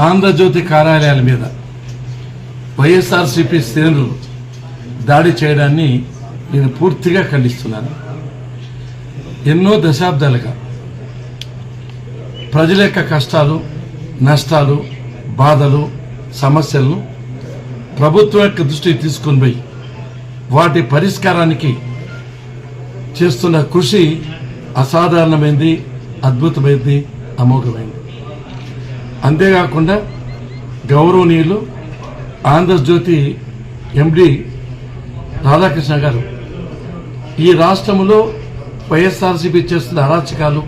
ఆంధ్రజ్యోతి కార్యాలయాల మీద వైఎస్ఆర్సీపీ శ్రేణులు దాడి చేయడాన్ని నేను పూర్తిగా ఖండిస్తున్నాను. ఎన్నో దశాబ్దాలుగా ప్రజల యొక్క కష్టాలు, నష్టాలు, బాధలు, సమస్యలను ప్రభుత్వం యొక్క దృష్టికి తీసుకుని పోయి వాటి పరిష్కారానికి చేస్తున్న కృషి అసాధారణమైంది, అద్భుతమైంది, అమోఘమైంది. అంతేకాకుండా గౌరవనీయులు ఆంధ్రజ్యోతి ఎండి రాధాకృష్ణ గారు ఈ రాష్ట్రంలో వైఎస్ఆర్సీపీ చేస్తున్న అరాచకాలు,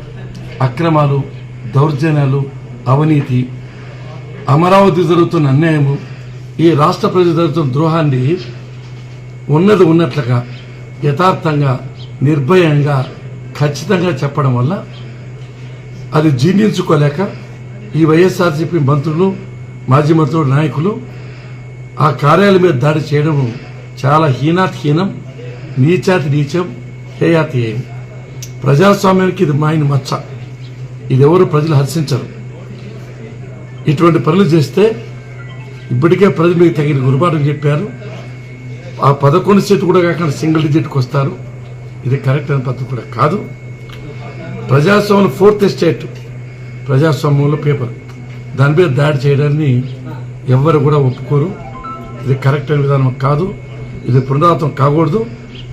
అక్రమాలు, దౌర్జన్యాలు, అవినీతి, అమరావతి జరుగుతున్న అన్యాయము, ఈ రాష్ట్ర ప్రజలు జరుగుతున్న ద్రోహాన్ని ఉన్నది ఉన్నట్లుగా యథార్థంగా, నిర్భయంగా, ఖచ్చితంగా చెప్పడం వల్ల అది జీర్ణించుకోలేక ఈ వైఎస్ఆర్సీపీ మంత్రులు, మాజీ మంత్రులు, నాయకులు ఆ కార్యాలయం మీద దాడి చేయడం చాలా హీనాతిహీనం, నీచాతి నీచం, హేయాతి హేయం. ప్రజాస్వామ్యానికి ఇది మాయని మచ్చ. ఇది ఎవరు ప్రజలు హర్షించరు. ఇటువంటి పనులు చేస్తే ఇప్పటికే ప్రజలు మీకు తగిన గురుబాటు చెప్పారు. ఆ 11 సీట్లు కూడా కాకుండా సింగిల్ డిజిట్కి వస్తారు. ఇది కరెక్ట్ అయిన పద్ధతి కూడా కాదు. ప్రజాస్వామ్యంలో 4th ఎస్టేట్, ప్రజాస్వామ్యంలో పేపర్, దాని మీద దాడి చేయడాన్ని ఎవ్వరు కూడా ఒప్పుకోరు. ఇది కరెక్ట్ అయిన విధానం కాదు. ఇది పునరావృతం కాకూడదు.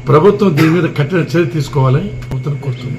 ప్రభుత్వం దీని మీద కఠిన చర్య తీసుకోవాలని కోరుతుంది.